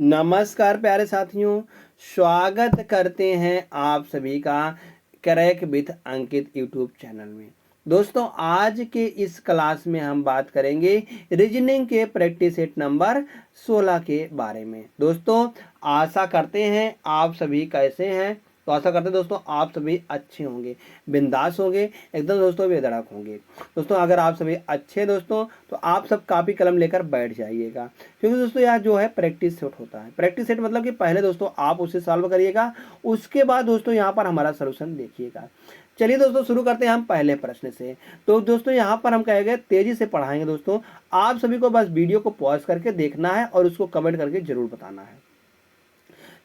नमस्कार प्यारे साथियों, स्वागत करते हैं आप सभी का crack with Ankit YouTube channel में। दोस्तों, आज के इस क्लास में हम बात करेंगे रीजनिंग के प्रैक्टिस सेट नंबर 16 के बारे में। दोस्तों, आशा करते हैं आप सभी कैसे हैं। तो आशा करते हैं दोस्तों आप सभी अच्छे होंगे, बिंदास होंगे, एकदम दोस्तों बेधड़क होंगे। दोस्तों, अगर आप सभी अच्छे दोस्तों तो आप सब कॉपी कलम लेकर बैठ जाइएगा, क्योंकि दोस्तों यहाँ जो है प्रैक्टिस सेट होता है। प्रैक्टिस सेट मतलब कि पहले दोस्तों आप उसे सॉल्व करिएगा, उसके बाद दोस्तों यहाँ पर हमारा सलूशन देखिएगा। चलिए दोस्तों, शुरू करते हैं हम पहले प्रश्न से। तो दोस्तों यहाँ पर हम कहेंगे तेजी से पढ़ाएंगे। दोस्तों, आप सभी को बस वीडियो को पॉज करके देखना है और उसको कमेंट करके जरूर बताना है।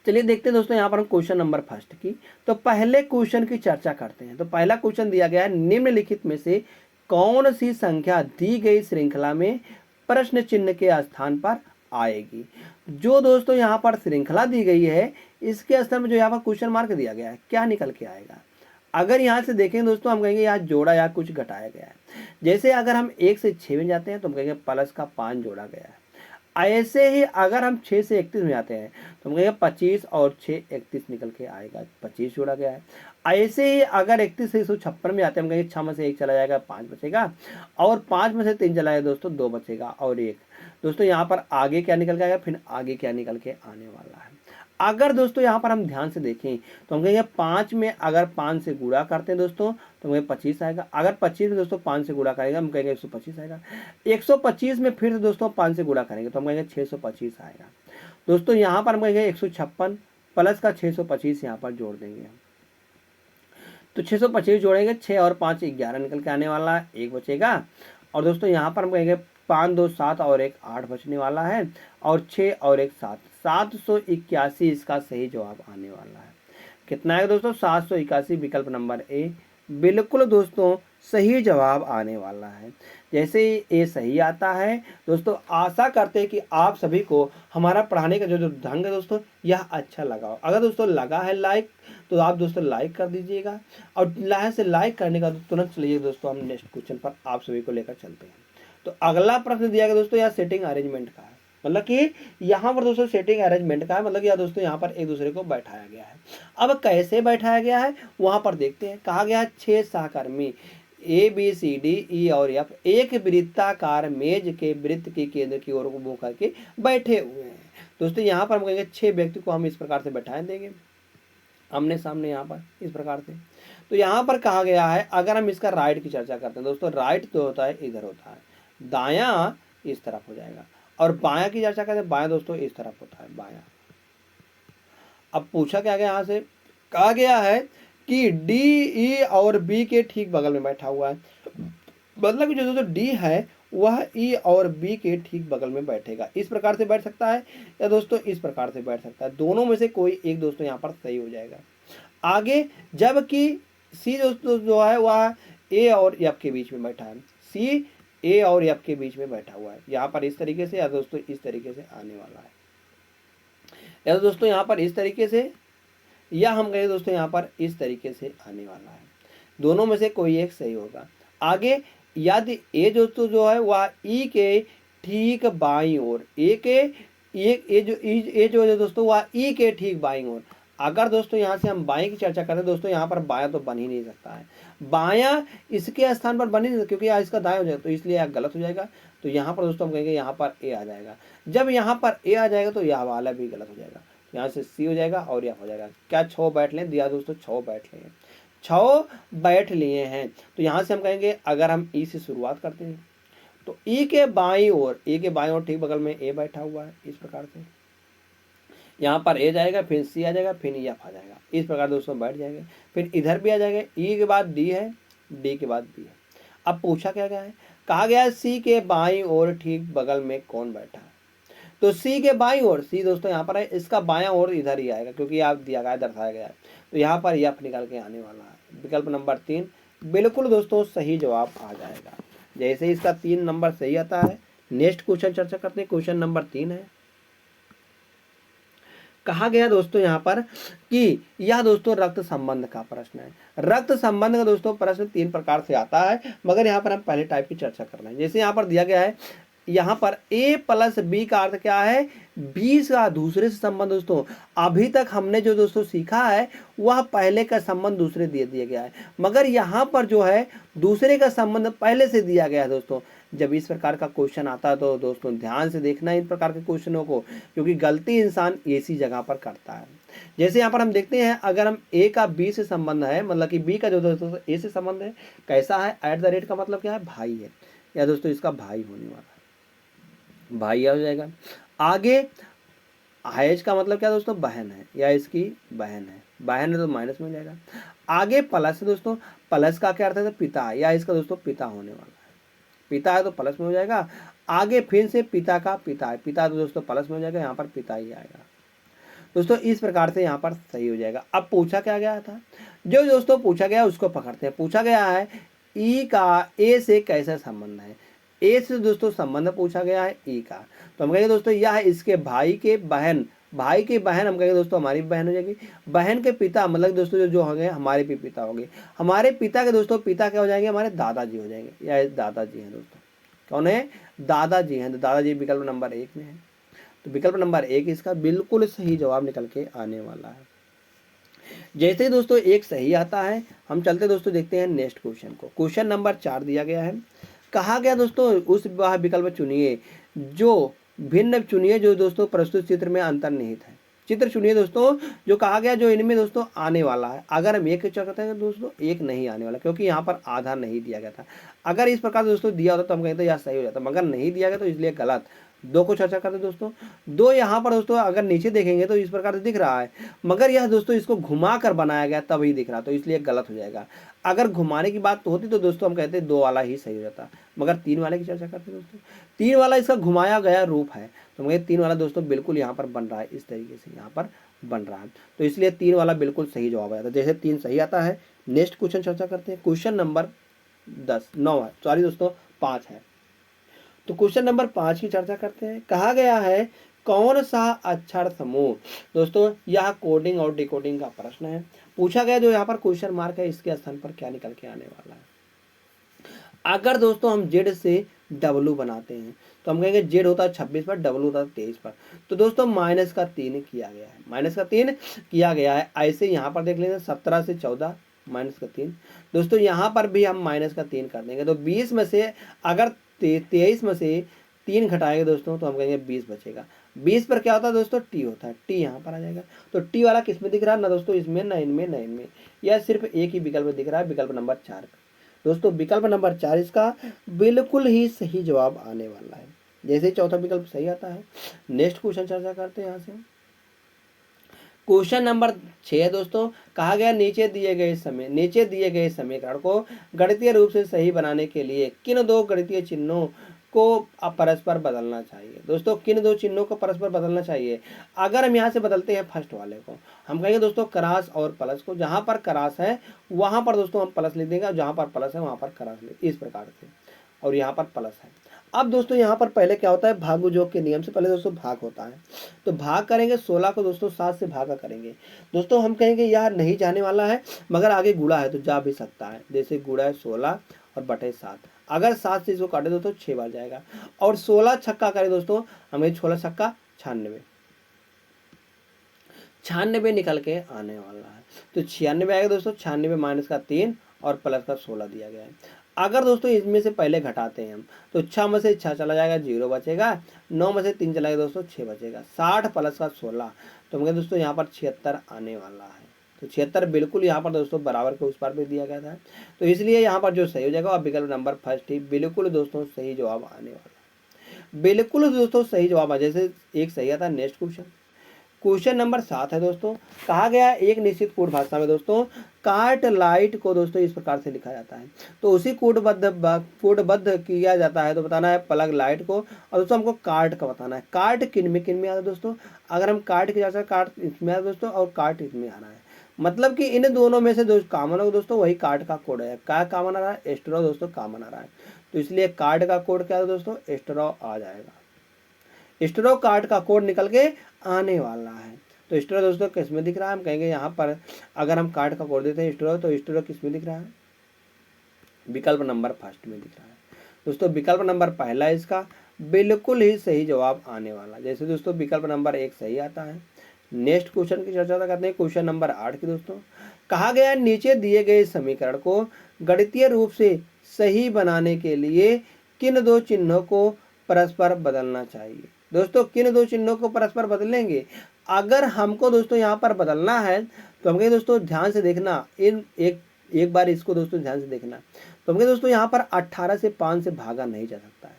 चलिए देखते हैं दोस्तों यहाँ पर हम क्वेश्चन नंबर फर्स्ट की। तो पहले क्वेश्चन की चर्चा करते हैं। तो पहला क्वेश्चन दिया गया है, निम्नलिखित में से कौन सी संख्या दी गई श्रृंखला में प्रश्न चिन्ह के स्थान पर आएगी। जो दोस्तों यहाँ पर श्रृंखला दी गई है, इसके स्थान में जो यहाँ पर क्वेश्चन मार्क दिया गया है, क्या निकल के आएगा। अगर यहाँ से देखें दोस्तों, हम कहेंगे यहाँ जोड़ा या कुछ घटाया गया है। जैसे अगर हम 1 से 6 में जाते हैं तो हम कहेंगे प्लस का 5 जोड़ा गया है। ऐसे ही अगर हम 6 से 31 में जाते हैं तो हम कहेंगे 25 और 6 31 निकल के आएगा, 25 जोड़ा गया है। ऐसे ही अगर 31 से 156 में जाते हैं, हम कहेंगे 6 में से 1 चला जाएगा, 5 बचेगा, और 5 में से 3 चला जाएगा दोस्तों, 2 बचेगा और 1। दोस्तों यहाँ पर आगे क्या निकल के आएगा, फिर आगे क्या निकल के आने वाला है। अगर दोस्तों यहाँ पर हम ध्यान से देखें तो हम कहेंगे 5 में अगर 5 से गुणा करते हैं दोस्तों तो हमें 25 आएगा। अगर 25 में दोस्तों 5 से गुणा करेगा हम कहेंगे 125 आएगा। 125 में फिर से दोस्तों 5 से गुणा करेंगे तो हम कहेंगे 625 आएगा। दोस्तों यहाँ पर हम कहेंगे 156 प्लस का 625 यहाँ पर जोड़ देंगे हम, तो 625 जोड़ेंगे, 6 और 5 11 निकल के आने वाला है, 1 बचेगा। और दोस्तों यहाँ पर हम कहेंगे 5 2 7 और 1 8 बचने वाला है, और 6 और 1 7, 781 इसका सही जवाब आने वाला है। कितना है दोस्तों, 781, विकल्प नंबर ए बिल्कुल दोस्तों सही जवाब आने वाला है। जैसे ही ए सही आता है दोस्तों, आशा करते हैं कि आप सभी को हमारा पढ़ाने का जो ढंग है दोस्तों यह अच्छा लगा हो। अगर दोस्तों लगा है लाइक तो आप दोस्तों लाइक कर दीजिएगा, और लाइक से लाइक करने का तुरंत चलिए दोस्तों हम नेक्स्ट क्वेश्चन पर आप सभी को लेकर चलते हैं। तो अगला प्रश्न दिया गया दोस्तों यह सेटिंग अरेंजमेंट का है, मतलब कि यहाँ पर दोस्तों सेटिंग अरेंजमेंट का है, मतलब कि दोस्तों यहाँ पर एक दूसरे को बैठाया गया है। अब कैसे बैठाया गया है वहां पर देखते हैं। कहा गया है 6 सहकर्मी A B C D E और एफ एक वृत्ताकार मेज के वृत्त के केंद्र की ओर मुंह करके बैठे हुए हैं। दोस्तों यहाँ पर हम कहेंगे 6 व्यक्ति को हम इस प्रकार से बैठाए देंगे आमने सामने, यहाँ पर इस प्रकार से। तो यहाँ पर कहा गया है अगर हम इसका राइट की चर्चा करते हैं दोस्तों, राइट तो होता है इधर होता है, दायां इस तरफ हो जाएगा, और बायां की चर्चा करते हैं, बायां दोस्तों इस तरफ होता है, बायां। अब पूछा क्या गया, यहाँ से कहा गया है कि डी ई और बी के ठीक बगल में बैठा हुआ है, मतलब कि जो दोस्तों डी है वह ई और बी के ठीक बगल में बैठेगा। इस प्रकार से बैठ सकता है या दोस्तों इस प्रकार से बैठ सकता है, दोनों में से कोई एक दोस्तों यहाँ पर सही हो जाएगा। आगे जबकि सी दोस्तों जो है वह ए और एफ के बीच में बैठा है, सी ए और एफ के बीच में बैठा हुआ है, यहाँ पर इस तरीके से या दोस्तों इस तरीके से आने वाला है, या दोस्तों यहाँ पर इस तरीके से, या हम कहें दोस्तों यहाँ पर इस तरीके से आने वाला है। दोनों में से कोई एक सही होगा। आगे यदि ए दोस्तों जो है वह ई के ठीक बाईं ओर, ए के ए जो है दोस्तों वह ई के ठीक बाईं ओर। अगर दोस्तों यहाँ से हम बाएं की चर्चा करें दोस्तों, यहाँ पर बायां तो बन ही नहीं सकता है, बायां इसके स्थान पर बन ही नहीं सकता, क्योंकि यहाँ इसका दाएं हो जाएगा तो इसलिए यह गलत हो जाएगा। तो यहाँ पर दोस्तों हम कहेंगे यहाँ पर ए आ जाएगा। जब यहाँ पर ए आ जाएगा तो यह वाला भी गलत हो जाएगा, यहाँ से सी हो जाएगा और यह हो जाएगा। क्या 6 बैठ लें दिया दोस्तों, 6 बैठ लें, 6 बैठ लिए हैं। तो यहाँ से हम कहेंगे अगर हम ई से शुरुआत करते हैं तो ई के बाईं ओर, ए के बाईं ओर ठीक बगल में ए बैठा हुआ है, इस प्रकार से यहाँ पर ए जाएगा, फिर सी आ जाएगा, फिर एफ आ जाएगा, इस प्रकार दोस्तों बैठ जाएंगे। फिर इधर भी आ जाएगा, ई के बाद डी है, डी के बाद बी है। अब पूछा क्या गया है, कहा गया है सी के बाईं ओर ठीक बगल में कौन बैठा है। तो सी के बाईं ओर, सी दोस्तों यहाँ पर है, इसका बायां ओर इधर ही आएगा क्योंकि आप दिया गया है, दर्शाया गया है। तो यहाँ पर एफ निकल के आने वाला है, विकल्प नंबर 3 बिल्कुल दोस्तों सही जवाब आ जाएगा। जैसे इसका 3 नंबर सही आता है, नेक्स्ट क्वेश्चन चर्चा करते हैं। क्वेश्चन नंबर 3 है, कहा गया दोस्तों यहाँ पर कि यह दोस्तों रक्त संबंध का प्रश्न है। रक्त संबंध का दोस्तों प्रश्न 3 प्रकार से आता है, मगर यहाँ पर हम पहले टाइप की चर्चा कर रहे हैं। जैसे यहाँ पर दिया गया है यहाँ पर a प्लस बी का अर्थ क्या है, 20 का दूसरे से संबंध। दोस्तों अभी तक हमने जो दोस्तों सीखा है वह पहले का संबंध दूसरे दे दिया गया है, मगर यहाँ पर जो है दूसरे का संबंध पहले से दिया गया है। दोस्तों जब इस प्रकार का क्वेश्चन आता है तो दोस्तों ध्यान से देखना इन प्रकार के क्वेश्चनों को, क्योंकि गलती इंसान इसी जगह पर करता है। जैसे यहाँ पर हम देखते हैं, अगर हम a का b से संबंध है, मतलब कि b का जो दोस्तों a से संबंध है कैसा है, एट द रेट का मतलब क्या है, भाई है, या दोस्तों इसका भाई होने वाला है, भाई हो जाएगा। आगे आयज का मतलब क्या दोस्तों, बहन है, या इसकी बहन है, बहन है तो माइनस में हो जाएगा। आगे प्लस है दोस्तों, प्लस का क्या अर्थ है, तो पिता, या इसका दोस्तों पिता होने वाला है, पिता है तो प्लस में हो जाएगा। आगे फिर से पिता का पिता है, पिता तो दोस्तों प्लस में हो जाएगा, यहाँ पर पिता ही आएगा। दोस्तों इस प्रकार से यहाँ पर सही हो जाएगा। अब पूछा क्या गया था, जो दोस्तों पूछा गया उसको पकड़ते हैं। पूछा गया है ई का ए से कैसा संबंध है, ए से दोस्तों संबंध पूछा गया है ई का, तो हम कहेंगे दोस्तों यह इसके भाई के बहन, भाई की बहन हम कहेंगे दोस्तों हमारी बहन हो जाएगी। बहन के पिता मतलब दोस्तों जो हो गए हमारे भी पिता हो गए। हमारे पिता के दोस्तों पिता क्या हो जाएंगे, हमारे दादाजी हो जाएंगे, या दादाजी हैं दोस्तों, कौन है, दादाजी हैं। तो दादाजी विकल्प नंबर 1 में है, तो विकल्प नंबर 1 इसका बिल्कुल सही जवाब निकल के आने वाला है। जैसे ही दोस्तों एक सही आता है, हम चलते दोस्तों देखते हैं नेक्स्ट क्वेश्चन को। क्वेश्चन नंबर 4 दिया गया है, कहा गया दोस्तों उस वह विकल्प चुनिए जो भिन्न चुनिए जो दोस्तों प्रस्तुत चित्र में अंतर्निहित है। चित्र चुनिए दोस्तों जो कहा गया जो इनमें दोस्तों आने वाला है। अगर हम एक चेक करते हैं तो दोस्तों एक नहीं आने वाला, क्योंकि यहाँ पर आधार नहीं दिया गया था। अगर इस प्रकार दोस्तों दिया होता तो हम कहते यह सही हो जाता, मगर नहीं दिया गया तो इसलिए गलत। 2 को चर्चा करते दोस्तों, 2 यहाँ पर दोस्तों अगर नीचे देखेंगे तो इस प्रकार से दिख रहा है, मगर यह दोस्तों इसको घुमा कर बनाया गया तभी दिख रहा, तो इसलिए गलत हो जाएगा। अगर घुमाने की बात होती तो दोस्तों हम कहते 2 वाला ही सही हो जाता, मगर 3 वाले की चर्चा करते दोस्तों। 3 वाला इसका घुमाया गया रूप है, तो हम कहते 3 वाला दोस्तों बिल्कुल यहाँ पर बन रहा है, इस तरीके से यहाँ पर बन रहा है, तो इसलिए 3 वाला बिल्कुल सही जवाब आया था। जैसे 3 सही आता है, नेक्स्ट क्वेश्चन चर्चा करते हैं। क्वेश्चन नंबर 9 है, सॉरी दोस्तों 5 है, तो क्वेश्चन नंबर 5 की चर्चा करते हैं। कहा गया है कौन सा अक्षर समूह, दोस्तों यह कोडिंग और डिकोडिंग का प्रश्न है। पूछा गया जो यहाँ पर क्वेश्चन मार्क है इसके स्थान पर क्या निकल के आने वाला है। अगर दोस्तों हम जेड से डब्लू बनाते हैं तो हम कहेंगे जेड होता है 26 पर, डब्लू होता है 23 पर, तो दोस्तों -3 किया गया है, -3 किया गया है। ऐसे यहाँ पर देख लेंगे 17 से 14 -3, दोस्तों यहाँ पर भी हम -3 कर देंगे, तो 20 में से अगर 23 में से 3 घटाएंगे दोस्तों तो हम कहेंगे 20 बचेगा। 20 पर क्या होता है दोस्तों, टी होता है, टी यहाँ पर आ जाएगा। तो टी वाला किस में दिख रहा है, ना दोस्तों इसमें, ना इनमें, ना इनमें, यह सिर्फ एक ही विकल्प दिख रहा है, विकल्प नंबर 4 दोस्तों। विकल्प नंबर 4 इसका बिल्कुल ही सही जवाब आने वाला है। जैसे ही चौथा विकल्प सही आता है, नेक्स्ट क्वेश्चन चर्चा करते हैं यहाँ से। क्वेश्चन नंबर 6 है दोस्तों, कहा गया नीचे दिए गए समीकरण को गणितीय रूप से सही बनाने के लिए किन 2 गणितीय चिन्हों को परस्पर बदलना चाहिए। दोस्तों किन 2 चिन्हों को परस्पर बदलना चाहिए। अगर हम यहाँ से बदलते हैं फर्स्ट वाले को, हम कहेंगे दोस्तों क्रॉस और प्लस को, जहाँ पर क्रॉस है वहाँ पर दोस्तों हम प्लस लिख देंगे, और जहाँ पर प्लस है वहाँ पर क्रॉस लिख, इस प्रकार से, और यहाँ पर प्लस है। अब दोस्तों यहाँ पर पहले क्या होता है, भागु योग के नियम से पहले दोस्तों भाग होता है, तो भाग करेंगे 16 को दोस्तों 7 से भागा करेंगे। दोस्तों हम कहेंगे यार नहीं जाने वाला है, मगर आगे गुणा है तो जा भी सकता है। जैसे गुणा है 16 और बटे 7, अगर 7 से इसको काटे दोस्तों 6 बार जाएगा, और 16 छक्का करें दोस्तों, हमें 16 छक्का 96 निकल के आने वाला है, तो 96 आएगा दोस्तों। 96 -3 और प्लस का 16 दिया गया है। अगर दोस्तों इसमें से पहले घटाते हैं हम, तो 6 में से 6 चला जाएगा, 0 बचेगा, 9 में से 3 चला जाएगा दोस्तों, 6 बचेगा, 60 प्लस का 16, तो हम कहते दोस्तों यहाँ पर 76 आने वाला है। तो 76 बिल्कुल यहाँ पर दोस्तों बराबर के उस पार भी दिया गया था, तो इसलिए यहाँ पर जो सही हो जाएगा विकल्प नंबर फर्स्ट ही बिल्कुल दोस्तों सही जवाब आने वाला है, बिल्कुल दोस्तों सही जवाब आ। जैसे एक सही आता है, नेक्स्ट क्वेश्चन नंबर 7 है दोस्तों, कहा गया एक निश्चित कोड भाषा में दोस्तों कार्ट लाइट को दोस्तों इस प्रकार से लिखा जाता है, तो उसी कोडबद्ध किया जाता है, तो बताना है प्लग लाइट को, और दोस्तों हमको कार्ट का बताना है। कार्ट किन में आता है दोस्तों, अगर हम कार्ट की जाता है, कार्ट इसमें आता है दोस्तों, और कार्ट इसमें आना है, मतलब कि इन दोनों में से कॉमन हो दोस्तों वही कार्ट का कोड है। क्या कॉमन आ रहा है, स्ट्रॉ दोस्तों कॉमन आ रहा है, तो इसलिए कार्ट का कोड क्या है दोस्तों, स्ट्रॉ आ जाएगा। स्ट्रॉ कार्ड का कोड निकल के आने वाला है, तो स्ट्रॉ दोस्तों किस में दिख रहा है, हम कहेंगे यहाँ पर अगर हम कार्ड का कोड देते हैं स्ट्रॉ, तो स्ट्रॉ किस में दिख रहा है, विकल्प नंबर फर्स्ट में दिख रहा है दोस्तों। विकल्प नंबर पहला इसका बिल्कुल ही सही जवाब आने वाला। जैसे दोस्तों विकल्प नंबर 1 सही आता है। नेक्स्ट क्वेश्चन की चर्चा करते हैं, क्वेश्चन नंबर 8 की दोस्तों। कहा गया नीचे दिए गए समीकरण को गणितीय रूप से सही बनाने के लिए किन दो चिन्हों को परस्पर बदलना चाहिए। दोस्तों किन दो चिन्हों को परस्पर बदलेंगे, अगर हमको दोस्तों यहाँ पर बदलना है तो हम कहेंगे दोस्तों ध्यान से देखना, इन एक बार इसको दोस्तों ध्यान से देखना। तो हम कहेंगे दोस्तों यहाँ पर 18 से 5 से भागा नहीं जा सकता है,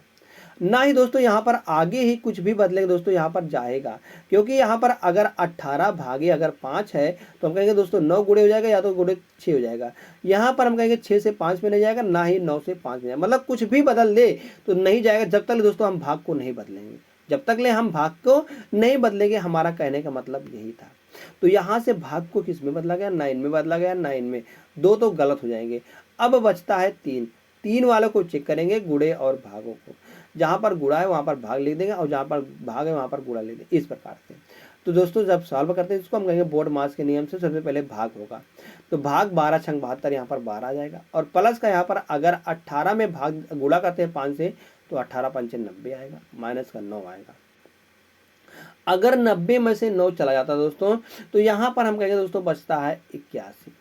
ना ही दोस्तों यहाँ पर आगे ही कुछ भी बदलेगा दोस्तों यहाँ पर जाएगा, क्योंकि यहाँ पर अगर 18 भागे अगर 5 है तो हम कहेंगे दोस्तों 9 गुणे हो जाएगा या तो गुणे 6 हो जाएगा। यहाँ पर हम कहेंगे 6 से 5 में नहीं जाएगा, ना ही 9 से 5 में जाएगा, मतलब कुछ भी बदल दे तो नहीं जाएगा जब तक दोस्तों हम भाग को नहीं बदलेंगे। जब तक ले हम भाग को नहीं बदलेंगे, हमारा कहने का मतलब यही था। तो यहाँ से भाग को किस में बदला गया, 9 में बदला गया, 9 में, दो तो गलत हो जाएंगे। अब बचता है 3, 3 वालों को चेक करेंगे, गुणे और भागों को। जहाँ पर गुणा है वहाँ पर भाग लिख देंगे और जहाँ पर भाग है वहाँ पर गुणा लिख देंगे, इस प्रकार से। तो दोस्तों जब सॉल्व करते हैं इसको हम कहेंगे बोर्ड मास के नियम से सबसे पहले भाग होगा, तो भाग 12 छंग 72, यहाँ पर 12 आ जाएगा। और प्लस का यहाँ पर अगर 18 में भाग गुणा करते हैं 5 से तो 18 पंचे 90 आएगा, माइनस का 9 आएगा। अगर 90 में से 9 चला जाता दोस्तों तो यहाँ पर हम कहेंगे दोस्तों बचता है 81।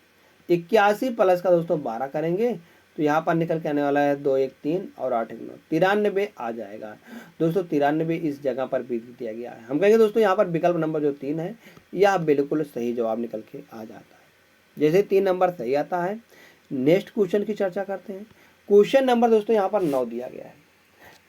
81 प्लस का दोस्तों 12 करेंगे तो यहाँ पर निकल के आने वाला है 2 1 3 और 8 1 9, 93 आ जाएगा दोस्तों। 93 इस जगह पर भी दिया गया है। हम कहेंगे दोस्तों यहाँ पर विकल्प नंबर जो 3 है यह बिल्कुल सही जवाब निकल के आ जाता है। जैसे 3 नंबर सही आता है, नेक्स्ट क्वेश्चन की चर्चा करते हैं। क्वेश्चन नंबर दोस्तों यहाँ पर 9 दिया गया है।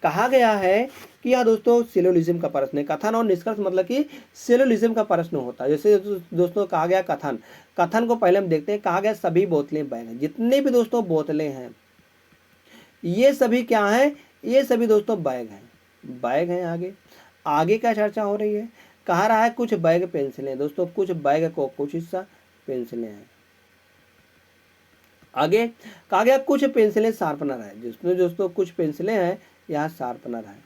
कहा गया है कि यह दोस्तों सिलोजिज्म का प्रश्न है। कथन और निष्कर्ष मतलब कि सिलोजिज्म का प्रश्न होता है। जैसे दोस्तों कहा गया कथन, कथन को पहले हम देखते हैं। कहा गया सभी बोतलें बैग हैं। जितने भी दोस्तों बोतलें हैं ये सभी क्या हैं, ये सभी दोस्तों बैग हैं, बैग हैं। आगे क्या चर्चा हो रही है, कहा रहा है कुछ बैग पेंसिलें। दोस्तों कुछ बैग को कुछ हिस्सा पेंसिलें हैं। आगे कहा गया कुछ पेंसिलें शार्पनर है। जिसमें दोस्तों कुछ पेंसिलें हैं यहाँ शार्पनर है।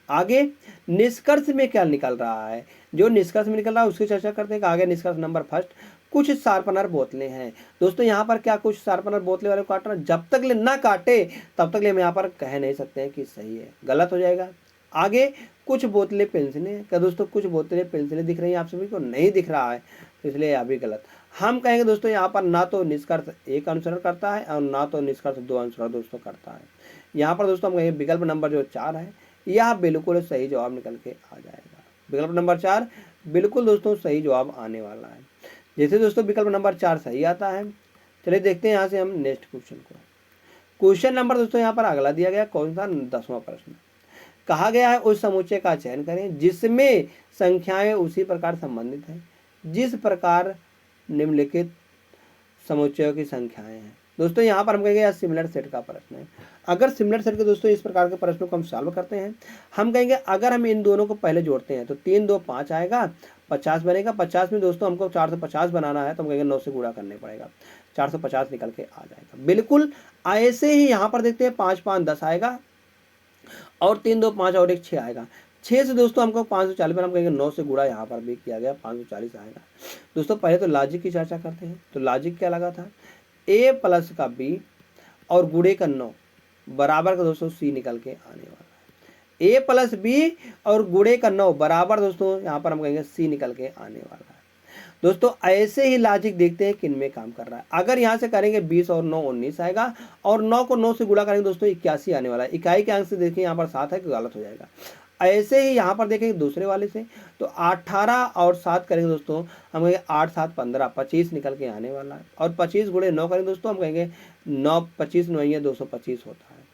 आगे निष्कर्ष में क्या निकल रहा है, जो निष्कर्ष में निकल रहा है उसकी चर्चा करते हैं। आगे निष्कर्ष नंबर फर्स्ट, कुछ शार्पनर बोतलें हैं। दोस्तों यहाँ पर क्या कुछ शार्पनर बोतलें वाले काट रहा है, जब तक ले ना काटे तब तक ले हम यहाँ पर कह नहीं सकते हैं कि सही है, गलत हो जाएगा। आगे कुछ बोतलें पेंसिलें हैं। क्या दोस्तों कुछ बोतलें पेंसिलें दिख रही हैं आप सभी को, नहीं दिख रहा है, तो इसलिए यह भी गलत। हम कहेंगे दोस्तों यहाँ पर ना तो निष्कर्ष 1 अनुसरण करता है और ना तो निष्कर्ष 2 अनुसरण दोस्तों करता है। यहाँ पर दोस्तों हम कहेंगे विकल्प नंबर जो 4 है यह बिल्कुल सही जवाब निकल के आ जाएगा। विकल्प नंबर 4 बिल्कुल दोस्तों सही जवाब आने वाला है। जैसे दोस्तों विकल्प नंबर 4 सही आता है, चलिए देखते हैं यहाँ से हम नेक्स्ट क्वेश्चन को। क्वेश्चन नंबर दोस्तों यहाँ पर अगला दिया गया, कौन सा, 10वां प्रश्न। कहा गया है उस समुच्चय का चयन करें जिसमें संख्याएं उसी प्रकार संबंधित हैं जिस प्रकार निम्नलिखित समुच्चयों की संख्याएं हैं। दोस्तों यहाँ पर हम कहेंगे यह सिमिलर सेट का प्रश्न है। अगर सिमिलर सेट के दोस्तों इस प्रकार के प्रश्नों को हम सॉल्व करते हैं, हम कहेंगे अगर हम इन दोनों को पहले जोड़ते हैं तो 3 2 5 आएगा, 50 बनेगा। 50 में दोस्तों हमको 450 बनाना है तो हम कहेंगे 9 से गुणा करने पड़ेगा, 450 निकल के आ जाएगा। बिल्कुल ऐसे ही यहाँ पर देखते हैं 5 5 10 आएगा और 3 2 5 और 1 6 आएगा। 6 से दोस्तों हमको 540 पर हम कहेंगे 9 से गुणा यहाँ पर भी किया गया, 540 आएगा। दोस्तों पहले तो लॉजिक की चर्चा करते हैं। तो लॉजिक क्या लगा था, a प्लस का b और गुणे का 9 बराबर का दोस्तों c निकल के आने वाला है। a प्लस b और गुणे का 9 बराबर दोस्तों यहाँ पर हम कहेंगे c निकल के आने वाला है। दोस्तों ऐसे ही लॉजिक देखते हैं किन में काम कर रहा है। अगर यहाँ से करेंगे 20 और 9 19 आएगा और 9 को 9 से गुणा करेंगे दोस्तों 81 आने वाला है। इकाई के अंक से देखिए यहाँ पर 7 है, गलत हो जाएगा। ऐसे ही यहाँ पर देखेंगे दूसरे वाले से तो 18 और 7 करेंगे दोस्तों, हम कहेंगे 8 7 15 25 निकल के आने वाला है। और 25 गुणे 9 करेंगे दोस्तों, हम कहेंगे 9 25 9 225 होता है।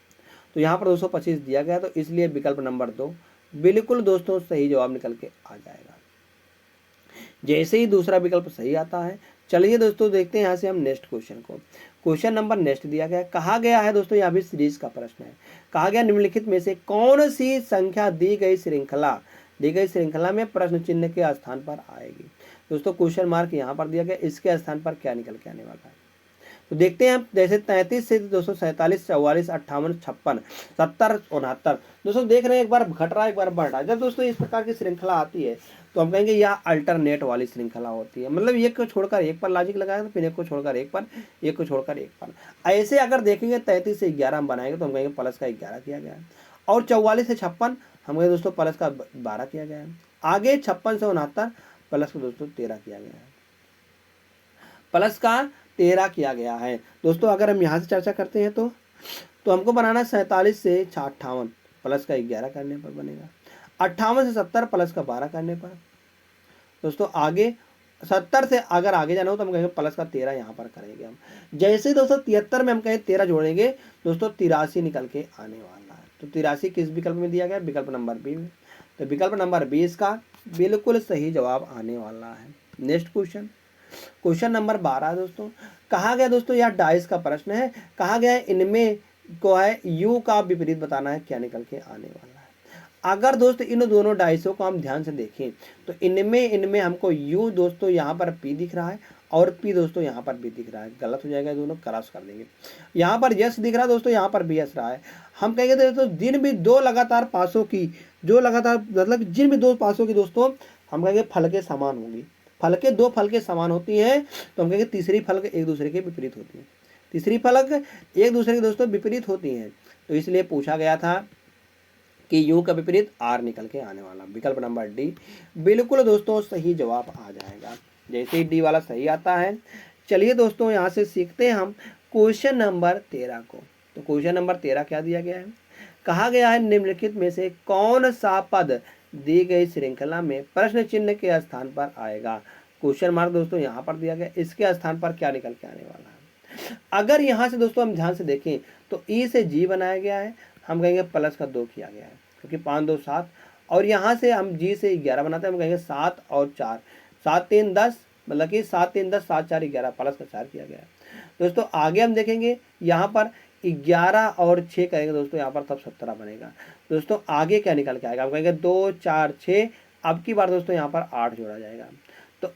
तो यहाँ पर 225 दिया गया, तो इसलिए विकल्प नंबर 2 बिल्कुल दोस्तों सही जवाब निकल के आ जाएगा। जैसे ही दूसरा विकल्प सही आता है, चलिए दोस्तों देखते हैं यहाँ से हम नेक्स्ट क्वेश्चन को। क्वेश्चन नंबर नेक्स्ट दिया गया, कहा गया है दोस्तों यहाँ भी सीरीज का प्रश्न है। कहा गया निम्नलिखित में से कौन सी संख्या दी गई श्रृंखला में प्रश्न चिन्ह के स्थान पर आएगी। दोस्तों क्वेश्चन मार्क यहाँ पर दिया गया, इसके स्थान पर क्या निकल के आने वाला है। तो देखते हैं जैसे 33 से 247 44 58 56 70 69 दोस्तों देख रहे हैं, एक बार घट रहा है एक बार बढ़ रहा है। जब दोस्तों इस प्रकार की श्रृंखला आती है तो हम कहेंगे यह अल्टरनेट वाली श्रृंखला होती है। मतलब एक को छोड़कर एक पर लॉजिक लगाएंगे, फिर एक को छोड़कर एक पर, एक को छोड़कर एक पर। ऐसे अगर देखेंगे 33 से 11 हम बनाएंगे तो हम कहेंगे प्लस का 11 किया गया है। और 44 से 56 हम कहेंगे दोस्तों प्लस का 12 किया गया है। आगे 56 से 69 प्लस का दोस्तों 13 किया गया है, प्लस का 13 किया गया है। दोस्तों अगर हम यहाँ से चर्चा करते हैं तो हमको बनाना 47 से 58 प्लस का 11 करने पर बनेगा। 58 से 70 प्लस का 12 करने पर दोस्तों आगे 70 से अगर आगे जाना हो तो हम कहेंगे प्लस का 13 यहाँ पर करेंगे हम। जैसे ही दोस्तों 73 में हम कहें 13 जोड़ेंगे दोस्तों 83 निकल के आने वाला है। तो 83 किस विकल्प में दिया गया? विकल्प नंबर बी में। तो विकल्प नंबर 20 का बिल्कुल सही जवाब आने वाला है। नेक्स्ट क्वेश्चन, क्वेश्चन नंबर 12 दोस्तों, कहा गया दोस्तों यह डाइस का प्रश्न है, कहा गया है इनमें को है यू का विपरीत बताना है, क्या निकल के आने वाला है। अगर दोस्तों इन दोनों डाइसों को हम ध्यान से देखें तो इनमें हमको यू दोस्तों यहाँ पर पी दिख रहा है और पी दोस्तों यहाँ पर भी दिख रहा है, गलत हो जाएगा, दोनों क्रॉस कर देंगे। यहाँ पर यस दिख रहा है दोस्तों, यहाँ पर भी यस रहा है। हम कहेंगे दोस्तों जिन भी दो लगातार पासों की जो लगातार मतलब जिन भी दो पासों की दोस्तों हम कहेंगे फलके समान होंगी, फलके दो फलके समान होती हैं तो हम कहेंगे तीसरी फलक एक दूसरे के विपरीत होती है, तीसरी फलक एक दूसरे के दोस्तों विपरीत होती हैं। तो इसलिए पूछा गया था कि यू का विपरीत आर निकल के आने वाला। विकल्प नंबर डी बिल्कुल दोस्तों सही जवाब आ जाएगा। जैसे ही डी वाला सही आता है, चलिए दोस्तों यहाँ से सीखते हैं हम क्वेश्चन नंबर 13 को। तो क्वेश्चन नंबर 13 क्या दिया गया है? कहा गया है निम्नलिखित में से कौन सा पद दी गई श्रृंखला में प्रश्न चिन्ह के स्थान पर आएगा। क्वेश्चन मार्क दोस्तों यहाँ पर दिया गया, इसके स्थान पर क्या निकल के आने वाला है। अगर यहाँ से दोस्तों हम ध्यान से देखें तो ई से जी बनाया गया है, हम कहेंगे प्लस का 2 किया गया है क्योंकि 5 2 7, और यहाँ से हम जी से 11 बनाते हैं, हम कहेंगे 7 और 4, 7 3 10, मतलब कि 7 3 10 7 4 11 प्लस का 4 किया गया है। दोस्तों आगे हम देखेंगे यहाँ पर 11 और 6 करेंगे दोस्तों, यहाँ पर तब 17 बनेगा। दोस्तों आगे क्या निकल के आएगा? हम कहेंगे 2 4 6, अब की बार दोस्तों यहाँ पर 8 जोड़ा जाएगा। तो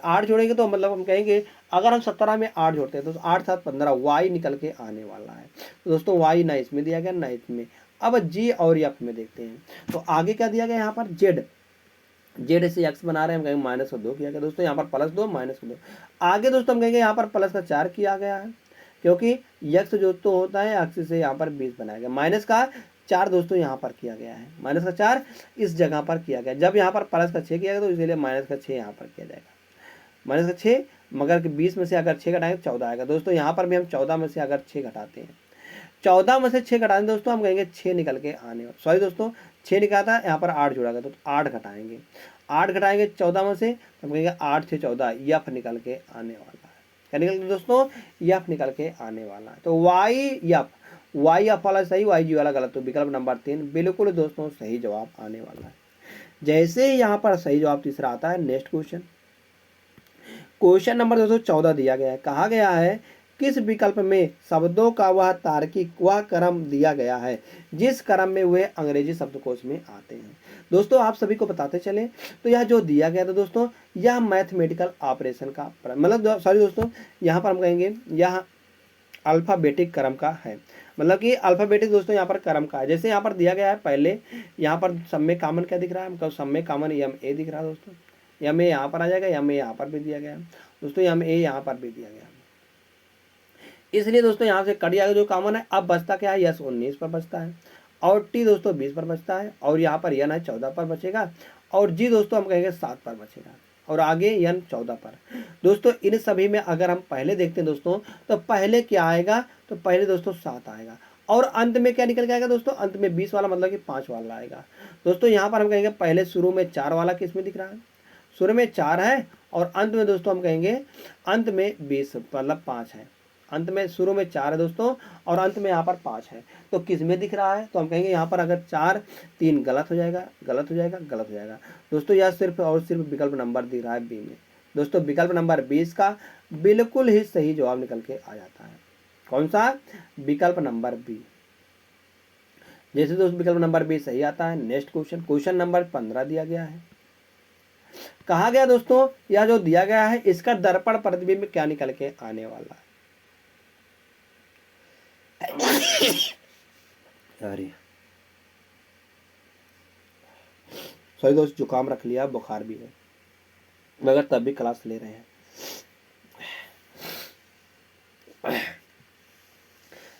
8 जोड़ेंगे तो मतलब हम कहेंगे अगर हम 17 में 8 जोड़ते हैं तो 8 7 15 वाई निकल के आने वाला है। तो दोस्तों वाई ना इसमें दिया गया ना इसमें। अब जी और एफ में देखते हैं तो आगे क्या दिया गया यहाँ पर जेड, जेड से एक्स बना रहे हैं, हम कहेंगे माइनस का 2 किया गया दोस्तों, यहाँ पर प्लस 2 माइनस का 2। आगे दोस्तों हम कहेंगे यहाँ पर प्लस का 4 किया गया है क्योंकि यक्स जो तो होता है एक्स से यहाँ पर 20 बनाया गया, माइनस का 4 दोस्तों यहाँ पर किया गया है, माइनस का 4 इस जगह पर किया गया। जब यहाँ पर प्लस का 6 किया गया तो इसलिए माइनस का 6 यहाँ पर किया जाएगा, माइनस का 6, मगर 20 में से अगर 6 घटाएंगे 14 आएगा। दोस्तों यहाँ पर भी हम 14 में से अगर 6 घटाते हैं, 14 में से 6 घटाएंगे दोस्तों, हम कहेंगे 6 निकल के आने, सॉरी दोस्तों 6 निकालता है, यहाँ पर 8 जोड़ा गया तो 8 घटाएंगे, 8 घटाएंगे 14 में से, हम कहेंगे 8 6 14, यफ निकल के आने वाला है। क्या निकल के दोस्तों? यफ निकल के आने वाला है। तो वाई यफ, वाई एफ वाला सही, वाई जी वाला गलत। तो विकल्प नंबर 3 बिल्कुल दोस्तों सही जवाब आने वाला है। जैसे ही यहाँ पर सही जवाब तीसरा आता है, नेक्स्ट क्वेश्चन, क्वेश्चन नंबर 214 दिया गया है। कहा गया है किस विकल्प में शब्दों का वह तार्किक वह क्रम दिया गया है जिस क्रम में वे अंग्रेजी शब्दकोश में आते हैं। दोस्तों आप सभी को बताते चले तो यह जो दिया गया था दोस्तों, यह मैथमेटिकल ऑपरेशन का मतलब सॉरी दोस्तों यहाँ पर हम कहेंगे यह अल्फ़ाबेटिक क्रम का है, मतलब कि अल्फ़ाबेटिक दोस्तों यहाँ पर क्रम का है। जैसे यहाँ पर दिया गया है, पहले यहाँ पर सब में कॉमन क्या दिख रहा है? हमको सब में कॉमन यम ए दिख रहा है दोस्तों, यम ए यहाँ पर आ जाएगा, यम ए यहाँ पर भी दिया गया दोस्तों, यम ए यहाँ पर भी दिया गया, इसलिए दोस्तों यहाँ से कट जाएगा जो कॉमन है। अब बचता क्या है? यस 19 पर बचता है और टी दोस्तों 20 पर बचता है और यहाँ पर यन है 14 पर बचेगा और जी दोस्तों हम कहेंगे 7 पर बचेगा और आगे यन 14 पर। दोस्तों इन सभी में अगर हम पहले देखते हैं दोस्तों तो पहले क्या आएगा? तो पहले दोस्तों 7 आएगा और अंत में क्या निकल के आएगा दोस्तों? अंत में 20 वाला मतलब कि 5 वाला आएगा। दोस्तों यहाँ पर हम कहेंगे पहले शुरू में 4 वाला किस में दिख रहा है? शुरू में 4 है और अंत में दोस्तों हम कहेंगे अंत में 20 मतलब 5 है, अंत में शुरू में 4 है दोस्तों और अंत में यहाँ पर 5 है। तो किस में दिख रहा है? तो हम कहेंगे यहाँ पर अगर 4 3 गलत हो जाएगा, गलत हो जाएगा, गलत हो जाएगा। दोस्तों यह सिर्फ और सिर्फ विकल्प नंबर दिख रहा है बी में। दोस्तों विकल्प नंबर 20 का बिल्कुल ही सही जवाब निकल के आ जाता है। कौन सा? विकल्प नंबर बी। जैसे दोस्तों विकल्प नंबर बी सही आता है। नेक्स्ट क्वेश्चन, क्वेश्चन नंबर 15 दिया गया है। कहा गया दोस्तों यह जो दिया गया है इसका दर्पण प्रतिबिंब क्या निकल के आने वाला है? अरे सॉरी दोस्त, जुकाम रख लिया, बुखार भी है, मगर तब भी क्लास ले रहे हैं।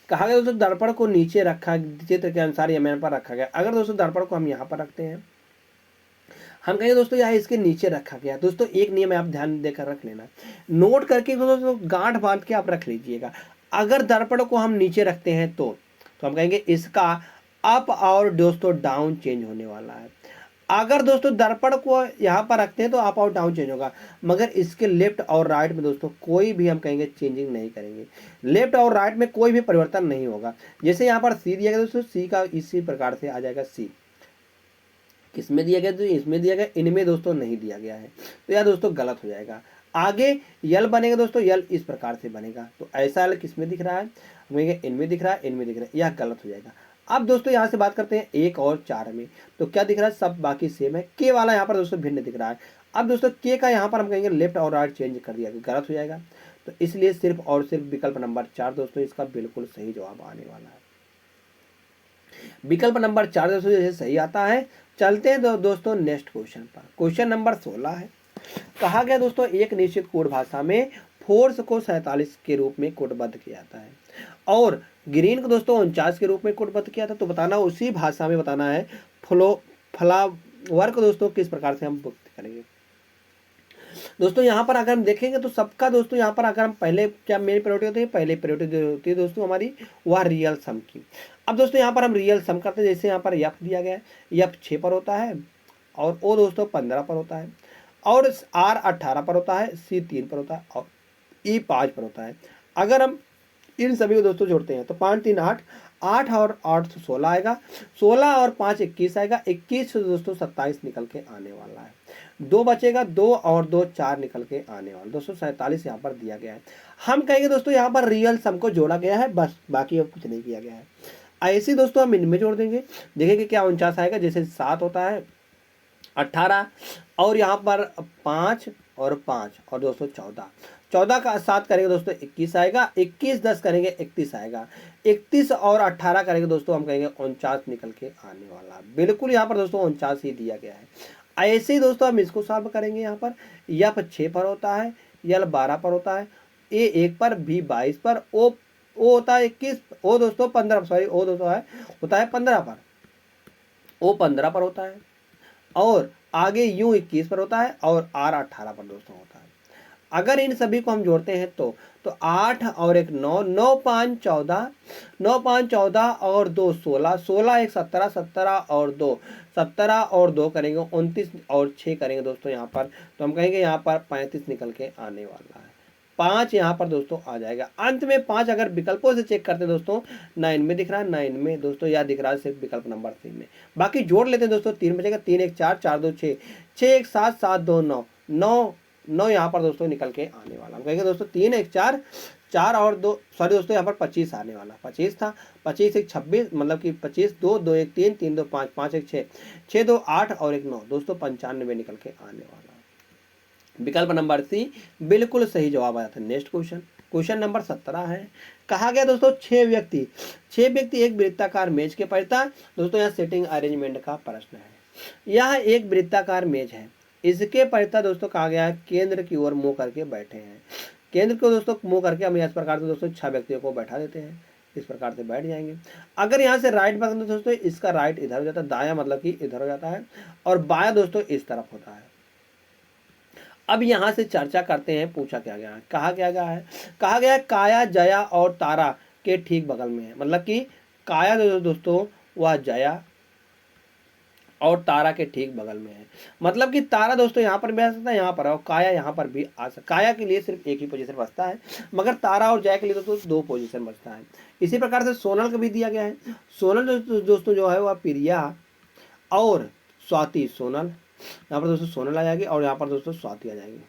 कहा गया दोस्तों दर्पण को नीचे रखा, चित्र के अनुसार यमन पर रखा गया। अगर दोस्तों दर्पण को हम यहाँ पर रखते हैं, हम कहेंगे दोस्तों यहाँ इसके नीचे रखा गया। दोस्तों एक नियम है, आप ध्यान देकर रख लेना, नोट करके दोस्तों गांठ बांध के आप रख लीजिएगा। अगर दर्पण को हम नीचे रखते हैं तो हम कहेंगे इसका अप और दोस्तों डाउन चेंज होने वाला है। अगर दोस्तों दर्पण को यहाँ पर रखते हैं तो अप और डाउन चेंज होगा, मगर इसके लेफ्ट और राइट में दोस्तों कोई भी हम कहेंगे चेंजिंग नहीं करेंगे। लेफ्ट और राइट में कोई भी परिवर्तन नहीं होगा। जैसे यहाँ पर सी दिया गया दोस्तों, सी का इसी प्रकार से आ जाएगा सी। किसमें दिया गया तो इसमें दिया गया, इनमें दोस्तों नहीं दिया गया है, तो यह दोस्तों गलत हो जाएगा। आगे यल बनेगा दोस्तों, यल इस प्रकार से बनेगा, तो ऐसा यल किसमें दिख रहा है, हमें इनमें दिख रहा है, इनमें दिख रहा है, यह गलत हो जाएगा। अब दोस्तों यहाँ से बात करते हैं 1 और 4 में, तो क्या दिख रहा है, सब बाकी सेम है। के वाला यहाँ पर दोस्तों भिन्न दिख रहा है। अब दोस्तों के का यहाँ पर हम कहेंगे लेफ्ट और राइट चेंज कर दिया, गलत हो जाएगा। तो इसलिए सिर्फ और सिर्फ विकल्प नंबर 4 दोस्तों इसका बिल्कुल सही जवाब आने वाला है। विकल्प नंबर 4 दोस्तों जैसे सही आता है। चलते हैं दोस्तों नेक्स्ट क्वेश्चन पर। क्वेश्चन नंबर 16 है। कहा गया दोस्तों एक निश्चित कोड भाषा में फोर्स को 47 के रूप में कोडबद्ध किया जाता है और ग्रीन को दोस्तों 49 के रूप में कोडबद्ध किया था। तो बताना उसी भाषा में बताना है फ्लावर को दोस्तों किस प्रकार से हम व्यक्त करेंगे। दोस्तों यहाँ पर अगर हम देखेंगे तो सबका दोस्तों यहाँ पर अगर हम पहले क्या मेरी प्रायोरिटी होती है, पहले प्रायोरिटी होती है दोस्तों हमारी वह रियल सम की। अब दोस्तों यहाँ पर हम रियल सम करते हैं। जैसे यहाँ पर एफ दिया गया है, एफ 6 पर होता है और ओ दोस्तों 15 पर होता है और आर 18 पर होता है, सी 3 पर होता है और ई 5 पर होता है। अगर हम इन सभी को दोस्तों जोड़ते हैं तो 5 3 8, 8 और 8 तो 16 आएगा, 16 और 5 21 आएगा, 21 से दोस्तों 27 निकल के आने वाला है। 2 बचेगा, 2 और 2 4 निकल के आने वाला। दोस्तों 47 यहाँ पर दिया गया है। हम कहेंगे दोस्तों यहाँ पर रियल सम को जोड़ा गया है, बस बाकी अब कुछ नहीं किया गया है। ऐसे दोस्तों हम इनमें जोड़ देंगे, देखेंगे क्या 49 आएगा। जैसे 7 होता है 18 और यहाँ पर 5 और 5 और दोस्तों 14, 14 का 7 करेंगे दोस्तों 21 आएगा, 21 10 करेंगे 31 आएगा, 31 और 18 करेंगे दोस्तों हम कहेंगे 49 निकल के आने वाला। बिल्कुल यहाँ पर दोस्तों 49 ही दिया गया है। ऐसे ही दोस्तों हम इसको सॉल्व करेंगे। यहाँ पर एफ 6 पर होता है, यल 12 पर होता है, ए 1 पर, बी 22 पर, ओ होता है 21, ओ दोस्तों 15, सॉरी ओ दोस्तों होता है 15 पर, ओ 15 पर होता है और आगे यू 21 पर होता है और आर 18 पर दोस्तों होता है। अगर इन सभी को हम जोड़ते हैं तो 8 और 1 9, 9 5 14, 9 5 14 और 2 16, 16 1 17, 17 और 2 17 और 2 करेंगे 29 और 6 करेंगे दोस्तों यहाँ पर, तो हम कहेंगे यहाँ पर 35 निकल के आने वाला है। 5 यहाँ पर दोस्तों आ जाएगा। अंत में 5 अगर विकल्पों से चेक करते हैं दोस्तों 9 में दिख रहा है, 9 में दोस्तों यह दिख रहा है सिर्फ विकल्प नंबर 3 में। बाकी जोड़ लेते हैं दोस्तों, 3 बचेगा, 3 1 4, 4 2 6, 6 1 7, 7 2 9, 9 यहाँ पर दोस्तों निकल के आने वाला। हम कहेंगे दोस्तों 3 1 4, 4 और 2, सॉरी दोस्तों यहाँ पर 25 आने वाला, 25 था, 25 1 26, मतलब कि 25 2 2 1 3, 3 2 5, 5 1 6, 6 2 8 और 1 9 दोस्तों 95 निकल के आने वाला। विकल्प नंबर सी बिल्कुल सही जवाब आया था। नेक्स्ट क्वेश्चन, क्वेश्चन नंबर 17 है। कहा गया दोस्तों 6 व्यक्ति एक वृत्ताकार मेज के परिता, दोस्तों यहाँ सेटिंग अरेंजमेंट का प्रश्न है। यह एक वृत्ताकार मेज है, इसके परिता दोस्तों कहा गया है केंद्र की ओर मुंह करके बैठे हैं। केंद्र को दोस्तों मुंह करके हम इस प्रकार से दोस्तों 6 व्यक्तियों को बैठा देते हैं, इस प्रकार से बैठ जाएंगे। अगर यहाँ से राइट पकड़ते हैं दोस्तों इसका राइट इधर हो जाता है, दाया मतलब कि इधर हो जाता है और बाया दोस्तों इस तरफ होता है। अब यहाँ से चर्चा करते हैं, पूछा क्या गया है, कहा गया है काया जया और तारा के ठीक बगल में है। मतलब कि काया दोस्तों वह जया और तारा के ठीक बगल में है। मतलब कि तारा दोस्तों यहाँ पर भी आ सकता है, यहाँ पर, और काया यहाँ पर भी आ सकता है। काया के लिए सिर्फ एक ही पोजीशन बचता है, मगर तारा और जया के लिए दोस्तों 2 पोजीशन बचता है। इसी प्रकार से सोनल का भी दिया गया है। सोनल दोस्तों जो है वह प्रिया और स्वाति, सोनल यहाँ पर दोस्तों सोनल आ जाएगी और यहाँ पर दोस्तों स्वाति आ जाएगी।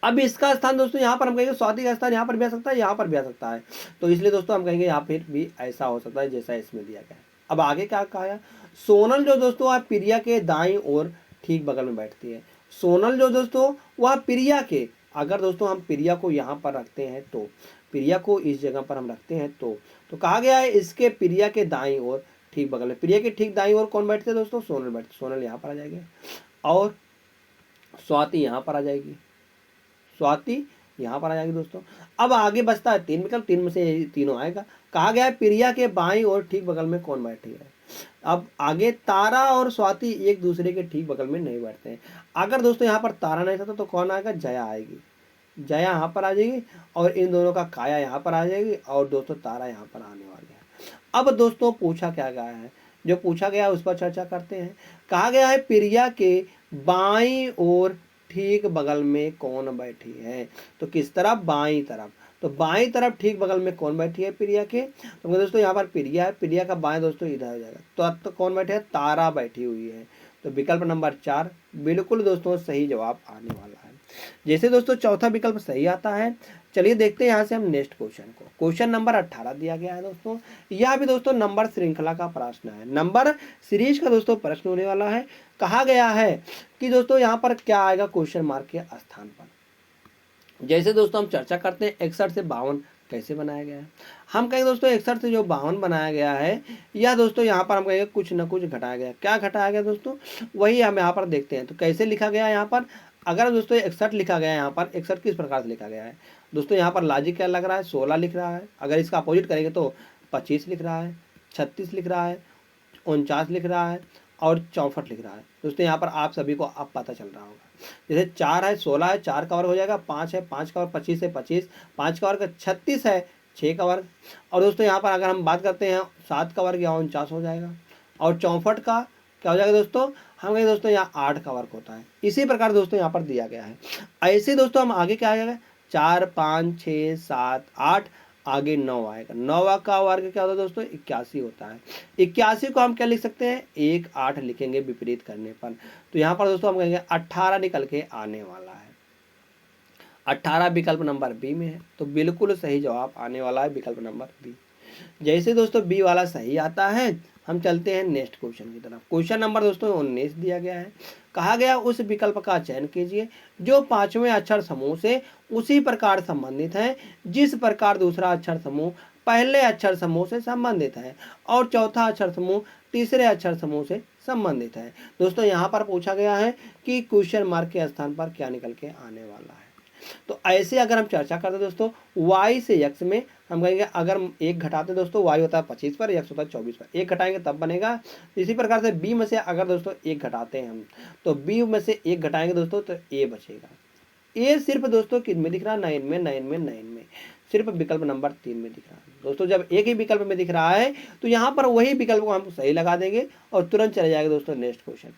अब इसका स्थान दोस्तों यहाँ पर हम कहेंगे स्वाति का स्थान यहाँ पर भी आ सकता है, यहाँ पर भी आ सकता है, तो इसलिए दोस्तों हम कहेंगे यहाँ फिर भी ऐसा हो सकता है जैसा इसमें दिया गया है। अब आगे क्या कहा है, सोनल जो दोस्तों वह प्रिया के दाईं ओर ठीक बगल में बैठती है। सोनल जो दोस्तों वह प्रिया के, अगर दोस्तों हम प्रिया को यहाँ पर रखते हैं तो, प्रिया को इस जगह पर हम रखते हैं तो कहा गया है इसके प्रिया के दाईं ओर ठीक बगल में, प्रिया के ठीक दाईं ओर कौन बैठते हैं दोस्तों, सोनल बैठते। सोनल यहाँ पर आ जाएगी और स्वाति यहाँ पर आ जाएगी, स्वाति यहाँ पर आ जाएगी दोस्तों। अब आगे बचता है 3 विकल्प, 3 में से ये तीनों आएगा। कहा गया है प्रिया के बाईं और ठीक बगल में कौन बैठी है। अब आगे तारा और स्वाति एक दूसरे के ठीक बगल में नहीं बैठते हैं। अगर दोस्तों यहाँ पर तारा नहीं था तो कौन आएगा, जया आएगी। जया यहाँ पर आ जाएगी और इन दोनों का काया यहाँ पर आ जाएगी और दोस्तों तारा यहाँ पर आने वाली है। अब दोस्तों पूछा क्या गया है, जो पूछा गया है उस पर चर्चा करते हैं। कहा गया है प्रिया के बाईं और ठीक बगल में कौन बैठी है। तो किस तरफ, बाईं तरफ। तो बाईं तरफ ठीक बगल में कौन बैठी है प्रिया के, तो दोस्तों यहाँ पर प्रिया है, प्रिया का बाएं दोस्तों इधर हो जाएगा। तो अब तो कौन बैठे है, तारा बैठी हुई है। तो विकल्प नंबर 4 बिल्कुल दोस्तों सही जवाब आने वाला है। जैसे दोस्तों चौथा विकल्प सही आता है। चलिए देखते हैं यहाँ से हम नेक्स्ट क्वेश्चन को। क्वेश्चन नंबर 18 दिया गया है दोस्तों। यह भी दोस्तों नंबर श्रृंखला का प्रश्न है, नंबर सीरीज का दोस्तों प्रश्न होने वाला है। कहा गया है कि दोस्तों यहाँ पर क्या आएगा क्वेश्चन मार्क के स्थान पर। जैसे दोस्तों हम चर्चा करते हैं 61 से 52 कैसे बनाया गया है। हम कहेंगे दोस्तों 61 से जो 52 बनाया गया है, या दोस्तों यहाँ पर हम कहेंगे कुछ न कुछ घटाया गया। क्या घटाया गया दोस्तों, वही हम यहाँ पर देखते हैं। तो कैसे लिखा गया यहाँ पर, अगर दोस्तों 61 लिखा गया है यहाँ पर, 61 किस प्रकार से लिखा गया है दोस्तों, यहाँ पर लॉजिक क्या लग रहा है, 16 लिख रहा है। अगर इसका अपोजिट करेंगे तो 25 लिख रहा है, 36 लिख रहा है, 49 लिख रहा है और 64 लिख रहा है। दोस्तों यहाँ पर आप सभी को अब पता चल रहा होगा। जैसे 4 है 16 है, 4 का वर्ग हो जाएगा, 5 है 5 का वर्ग 25 है 25, 5 का वर्ग 36 है 6 का वर्ग। और दोस्तों यहाँ पर अगर हम बात करते हैं 7 का वर्ग या 49 हो जाएगा। और 64 का क्या हो जाएगा दोस्तों, हम कहेंगे दोस्तों यहाँ 8 का वर्ग होता है। इसी प्रकार दोस्तों यहाँ पर दिया गया है। ऐसे दोस्तों हम आगे क्या आएगा, 4 5 6 7 8, आगे 9 आएगा। 9 का वर्ग क्या होता है दोस्तों, 81 होता है। 81 को हम क्या लिख सकते हैं, 1 8 लिखेंगे विपरीत करने पर। तो यहाँ पर दोस्तों हम कहेंगे 18 निकल के आने वाला है। 18 विकल्प नंबर बी में है। तो बिल्कुल सही जवाब आने वाला है विकल्प नंबर बी। जैसे दोस्तों बी वाला सही आता है, हम चलते हैं नेक्स्ट क्वेश्चन की तरफ। क्वेश्चन नंबर दोस्तों 19 दिया गया है। कहा गया उस विकल्प का चयन कीजिए जो पांचवें अक्षर समूह से उसी प्रकार संबंधित है जिस प्रकार दूसरा अक्षर समूह पहले अक्षर समूह से संबंधित है और चौथा अक्षर समूह तीसरे अक्षर समूह से संबंधित है। दोस्तों यहाँ पर पूछा गया है कि क्वेश्चन मार्क के स्थान पर क्या निकल के आने वाला है। तो ऐसे अगर हम चर्चा करते दोस्तों y से x में, हम कहेंगे अगर एक घटाते दोस्तों y होता है 25 पर, x होता है 24 पर, एक घटाएंगे तब बनेगा। इसी प्रकार से b में से अगर दोस्तों एक घटाते हैं हम, तो b में से एक घटाएंगे दोस्तों तो a बचेगा। a सिर्फ दोस्तों किन में दिख रहा है, 9 में, 9 में, 9 में, सिर्फ विकल्प नंबर 3 में दिख रहा है। दोस्तों जब एक ही विकल्प में दिख रहा है तो यहाँ पर वही विकल्प को हम सही लगा देंगे और तुरंत चले जाएगा दोस्तों नेक्स्ट क्वेश्चन।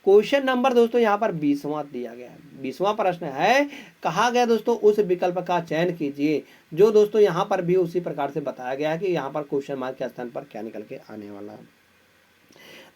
क्वेश्चन नंबर दोस्तों यहाँ पर 20वां दिया गया है। 20वां प्रश्न है। कहा गया दोस्तों उस विकल्प का चयन कीजिए जो दोस्तों यहाँ पर भी उसी प्रकार से बताया गया है कि यहाँ पर क्वेश्चन मार्क के स्थान पर क्या निकल के आने वाला है।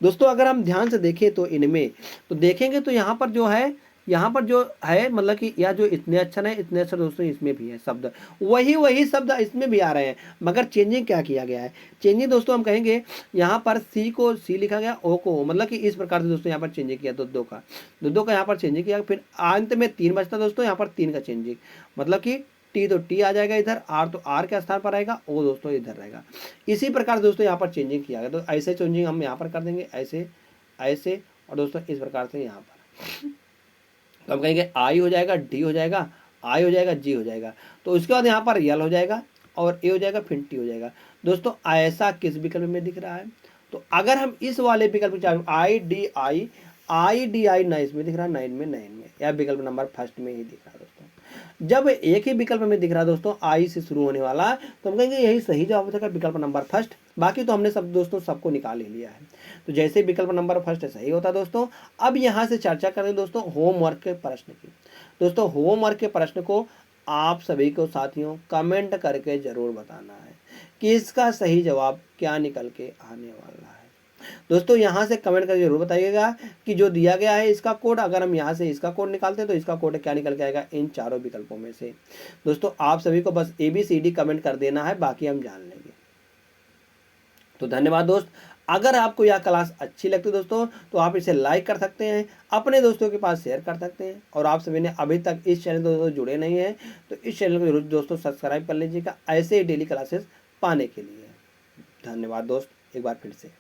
दोस्तों अगर हम ध्यान से देखें तो इनमें तो देखेंगे तो यहाँ पर जो है मतलब कि यह जो इतने अक्षर है इतने अक्षर दोस्तों इसमें भी है शब्द, वही शब्द इसमें भी आ रहे हैं, मगर चेंजिंग क्या किया गया है। चेंजिंग दोस्तों हम कहेंगे यहाँ पर सी को सी लिखा गया, ओ को मतलब कि इस प्रकार से दोस्तों यहाँ पर चेंजिंग किया, दो का यहाँ पर चेंजिंग किया। फिर अंत में 3 बचता दोस्तों, यहाँ पर 3 का चेंजिंग, मतलब कि टी तो टी आ जाएगा इधर, आर तो आर के स्थान पर आएगा, ओ दोस्तों इधर रहेगा। इसी प्रकार दोस्तों यहाँ पर चेंजिंग किया गया। तो ऐसे चेंजिंग हम यहाँ पर कर देंगे, ऐसे ऐसे और दोस्तों इस प्रकार से यहाँ पर। तो हम कहेंगे आई हो जाएगा, डी हो जाएगा, आई हो जाएगा, जी हो जाएगा। तो उसके बाद यहाँ पर यल हो जाएगा और ए हो जाएगा, फिर टी हो जाएगा। दोस्तों ऐसा किस विकल्प में दिख रहा है, तो अगर हम इस वाले विकल्प में आई डी आई 9 में दिख रहा है, 9 में, यह विकल्प नंबर फर्स्ट में ही दिख रहा है दोस्तों। जब एक ही विकल्प में दिख रहा है दोस्तों आई से शुरू होने वाला, तो हम कहेंगे यही सही जवाब होगा विकल्प नंबर फर्स्ट। बाकी तो हमने सब दोस्तों सबको निकाल ही लिया है। तो जैसे विकल्प नंबर फर्स्ट सही होता है दोस्तों। अब यहाँ से चर्चा करें दोस्तों होमवर्क के प्रश्न की। दोस्तों होमवर्क के प्रश्न को आप सभी को साथियों कमेंट करके जरूर बताना है कि इसका सही जवाब क्या निकल के आने वाला है। दोस्तों यहाँ से कमेंट करके जरूर बताइएगा कि जो दिया गया है इसका कोड, अगर हम यहाँ से इसका कोड निकालते हैं तो इसका कोड क्या निकल के आएगा इन चारों विकल्पों में से। दोस्तों आप सभी को बस ABCD कमेंट कर देना है, बाकी हम जान लेंगे। तो धन्यवाद दोस्त। अगर आपको यह क्लास अच्छी लगती है दोस्तों तो आप इसे लाइक कर सकते हैं, अपने दोस्तों के पास शेयर कर सकते हैं। और आप सभी ने अभी तक इस चैनल दोस्तों जुड़े नहीं हैं तो इस चैनल को जरूर दोस्तों सब्सक्राइब कर लीजिएगा ऐसे ही डेली क्लासेस पाने के लिए। धन्यवाद दोस्त एक बार फिर से।